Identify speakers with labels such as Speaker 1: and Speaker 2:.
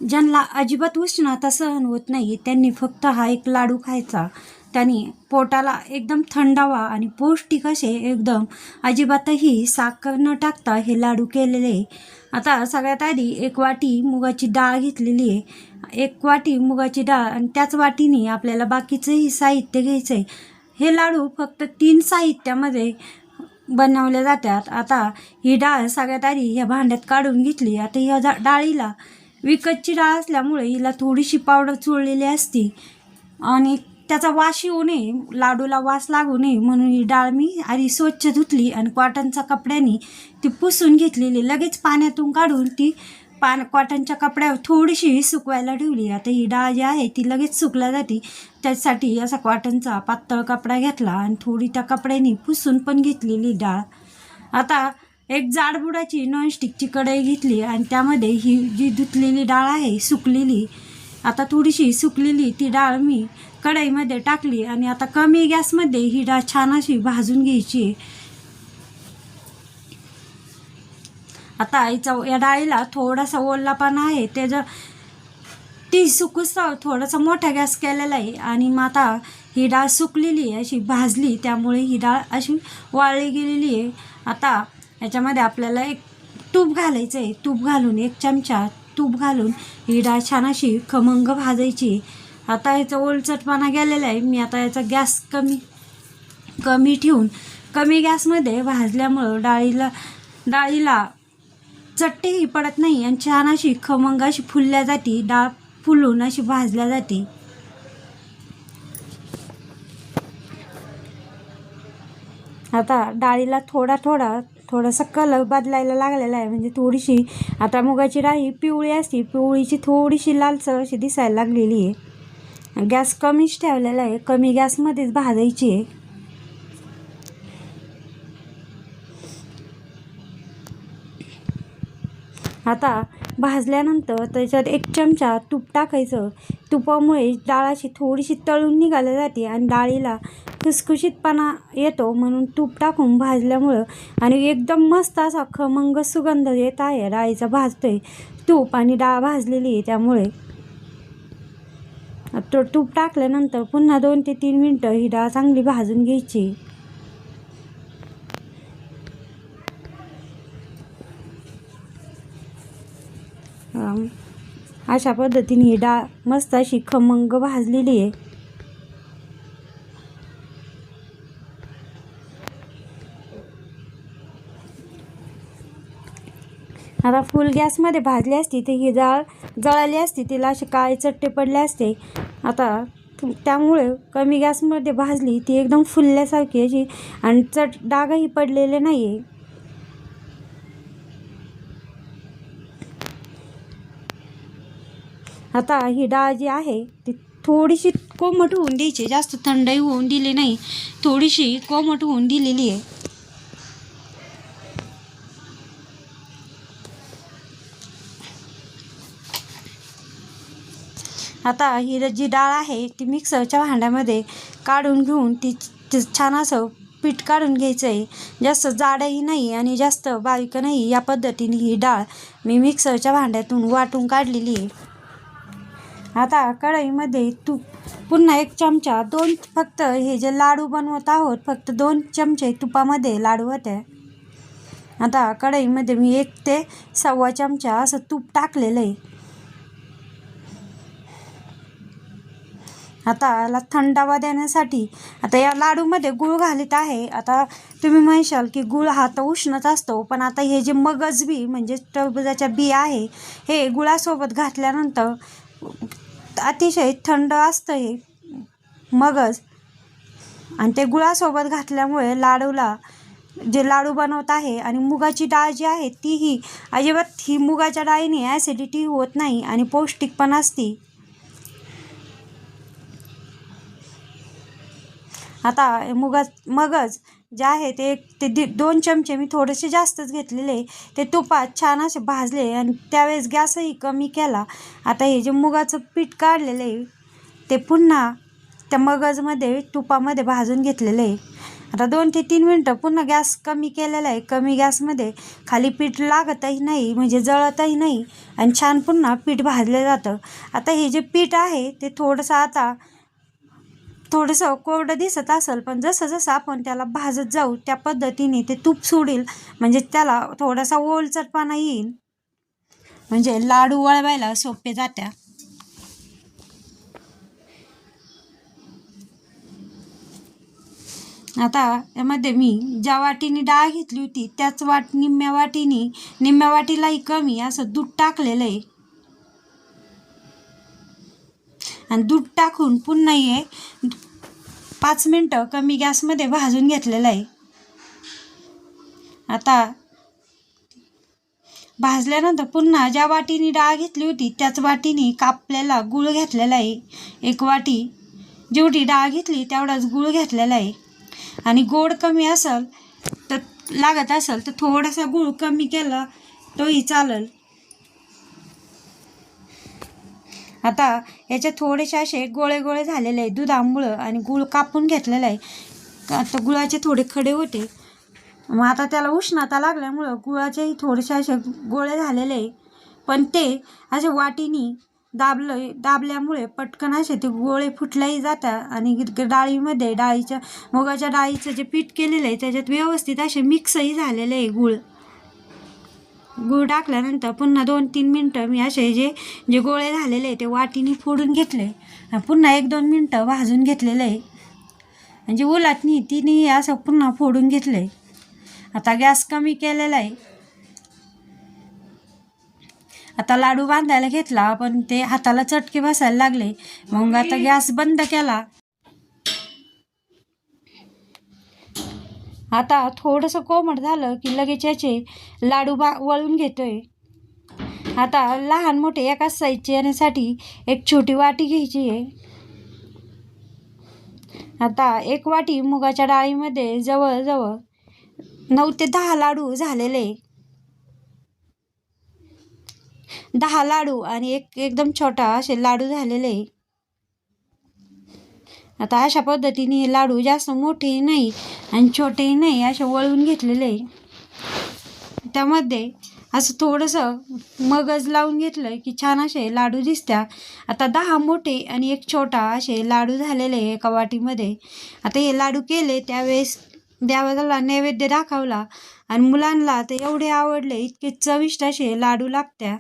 Speaker 1: ज्यांना अजिबात उष्णता सहन होत नाही त्यांनी फक्त हा एक लाडू खायचा. त्यांनी पोटाला एकदम थंडावा आणि पौष्टिक असे एकदम अजिबातही साखर न टाकता हे लाडू केलेले. आता सगळ्यात आधी 1 वाटी मुगाची डाळ घेतलेली आहे. 1 वाटी मुगाची डाळ आणि त्याच वाटीने आपल्याला बाकीचंही साहित्य घ्यायचं आहे. हे लाडू फक्त 3 साहित्यामध्ये बनवले जातात. आता ही डाळ सगळ्यात आधी ह्या भांड्यात काढून घेतली. आता ह्या डाळीला विकतची डाळ असल्यामुळे हिला थोडीशी पावडर चोळलेली असते आणि त्याचा वास येऊ नये, लाडूला वास लागू नये म्हणून ही डाळ मी आधी स्वच्छ धुतली आणि कॉटनच्या कपड्याने ती पुसून घेतलेली. लगेच पाण्यातून काढून ती कॉटनच्या कपड्यावर थोडीशी सुकवायला ठेवली. आता ही डाळ जी आहे ती लगेच सुकल्या जाते. त्यासाठी असा कॉटनचा पातळ कपडा घेतला आणि थोडी त्या कपड्याने पुसून पण घेतलेली डाळ. आता एक जाडबुडाची नॉनस्टिकची कढई घेतली आणि त्यामध्ये ही जी धुतलेली डाळ आहे सुकलेली, आता थोडीशी सुकलेली ती डाळ मी कढईमध्ये टाकली आणि आता कमी गॅसमध्ये ही डाळ छान अशी भाजून घ्यायची. आता या डाळीला थोडासा ओलापणा आहे, ती सुकूस्तवर थोडासा मोठा गॅस केलेला आहे आणि मग आता ही डाळ सुकलेली आहे, अशी भाजली, त्यामुळे ही डाळ अशी वाळली गेलेली आहे. आता याच्यामध्ये आपल्याला एक तूप घालायचं आहे. तूप घालून 1 चमचा तूप घालून ही डाळ छान अशी खमंग भाजायची. आता याचा ओलचटपणा गेलेला आहे. मी आता याचा गॅस कमी ठेवून कमी गॅसमध्ये भाजल्यामुळं डाळीला चट्टेही पडत नाही आणि छान अशी खमंग अशी फुलल्या जाते. डाळ फुलून अशी भाजल्या जाते. आता डाळीला थोडासा कलर बदलायला लागलेला आहे, म्हणजे थोडीशी आता मुगाची डाळ ही पिवळी असते, पिवळीची थोडीशी लालसर अशी दिसायला लागलेली आहे. गॅस कमीच ठेवलेला आहे, कमी गॅसमध्येच भाजायची आहे. आता भाजल्यानंतर त्याच्यात 1 चमचा तूप टाकायचं. तुपामुळे डाळ अशी थोडीशी तळून निघाली जाते आणि डाळीला खुसखुशीतपणा येतो, म्हणून तूप टाकून भाजल्यामुळं आणि एकदम मस्त असा खमंग सुगंध येत आहे. डाळीचा भाजतोय तूप आणि डाळ भाजलेली आहे, त्यामुळे तूप टाकल्यानंतर पुन्हा 2 ते 3 मिनटं ही डाळ चांगली भाजून घ्यायची. अशा पद्धतीने ही डाळ मस्त अशी खमंग भाजलेली आहे. आता फुल गॅसमध्ये भाजली असती तर ही डाळ जळाली असती, तिला असे काळे चट्टे पडले असते. आता त्यामुळे कमी गॅसमध्ये भाजली ती एकदम फुलल्यासारखी अशी आणि डागही पडलेले नाही आहे. आता ही डाळ जी आहे ती थोडीशी कोमट होऊन द्यायची, जास्त थंडही होऊन दिली नाही, थोडीशी कोमट होऊन दिलेली आहे. आता ही जी डाळ आहे ती मिक्सरच्या भांड्यामध्ये काढून घेऊन ती छान असं पीठ काढून घ्यायचं आहे. जास्त जाडही नाही आणि जास्त बारीक नाही, या पद्धतीने ही डाळ मी मिक्सरच्या भांड्यातून वाटून काढलेली आहे. आता कढईमध्ये पुन्हा 1 चमचा फक्त हे जे लाडू बनवत आहोत फक्त 2 चमचे तुपामध्ये लाडू होते. आता कढईमध्ये मी 1 ते 1.25 चमचा असं तूप टाकलेलं आहे. आता याला थंडावा देण्यासाठी आता या लाडूमध्ये गूळ घालीत आहे. आता तुम्ही म्हणशाल की गूळ हा तर उष्णच असतो, पण आता हे जे मगज बी म्हणजे टरबुजाच्या बी आहे हे गुळासोबत घातल्यानंतर अतिशय थंड असतं हे मगज, आणि ते गुळासोबत घातल्यामुळे जे लाडू बनवत आहे आणि मुगाची डाळ जी आहे तीही अजिबात ही मुगाच्या डाळीने ॲसिडिटी होत नाही आणि पौष्टिक पण असते. आता मगज जे आहे ते 2 चमचे मी थोडेसे जास्तच घेतलेले, ते तुपात छान असे भाजले आणि त्यावेळेस गॅसही कमी केला. आता हे जे मुगाचं पीठ काढलेलं आहे ते पुन्हा त्या मगजमध्ये तुपामध्ये भाजून घेतलेलं आहे. आता 2 ते 3 मिनटं पुन्हा गॅस कमी केलेला आहे. कमी गॅसमध्ये खाली पीठ लागतही नाही, म्हणजे जळतही नाही आणि छान पुन्हा पीठ भाजलं जातं. आता हे जे पीठ आहे ते थोडंसं कोरडं दिसत असेल, पण जसं जसं आपण त्याला भाजत जाऊ त्या पद्धतीने ते तूप सोडेल, म्हणजे त्याला थोडासा ओलसरपणा येईल, म्हणजे लाडू वळवायला सोपे जात्या. आता यामध्ये मी ज्या वाटीने डाळ घेतली होती त्याच निम्म्या वाटीलाही कमी असं दूध टाकलेलं आहे आणि दूध टाकून पुन्हा हे 5 मिनटं कमी गॅसमध्ये भाजून घेतलेलं आहे. आता भाजल्यानंतर पुन्हा ज्या वाटीने डाळ घेतली होती त्याच वाटीने कापलेला गूळ घेतलेला आहे. 1 वाटी जेवढी डाळ घेतली तेवढाच गूळ घेतलेला आहे. आणि गोड कमी असेल तर लागत असेल तर थोडासा गूळ कमी केला तोही चालेल. आता याचे थोडेसे असे गोळे गोळे झालेले आहे दुधामुळं, आणि गूळ कापून घेतलेला आहे. आता गुळाचे थोडे खडे होते, मग आता त्याला उष्णता लागल्यामुळं गुळाचेही थोडेसे असे गोळे झालेले आहे, पण ते असे वाटीनी दाबल्यामुळे पटकन असे ते गोळे फुटल्याही जातात आणि मुगाच्या डाळीचं जे पीठ केलेलं आहे त्याच्यात व्यवस्थित असे मिक्सही झालेले आहे. गूळ टाकल्यानंतर पुन्हा 2-3 मिनटं मी असे जे गोळे झालेले आहे ते वाटीने फोडून घेतले, पुन्हा 1-2 मिनटं भाजून घेतलेलं आहे, म्हणजे उलटणी तिने असं पुन्हा फोडून घेतलं आहे. आता गॅस कमी केलेला आहे. आता लाडू बांधायला घेतला, पण ते हाताला चटके बसायला लागले, मग आता गॅस बंद केला. आता थोडंसं कोमट झालं की लगेच याचे लाडू वळून घेतोय. आता लहान मोठे एकाच साईजचे येण्यासाठी एक छोटी वाटी घ्यायची आहे. आता 1 वाटी मुगाच्या डाळीमध्ये जवळजवळ 9 ते 10 लाडू झालेले, 10 लाडू आणि एकदम छोटा असे लाडू झालेले. आता अशा पद्धतीने हे लाडू जास्त मोठेही नाही आणि छोटेही नाही असे वळून घेतलेले. त्यामध्ये असं थोडंसं मगज लावून घेतलं की छान असे लाडू दिसत्या. आता 10 मोठे आणि 1 छोटा असे लाडू झालेले एका वाटीमध्ये. आता हे लाडू केले त्यावेळेस देवाला नैवेद्य दाखवला आणि मुलांना ते एवढे आवडले, इतके चविष्ट असे लाडू लागत्या.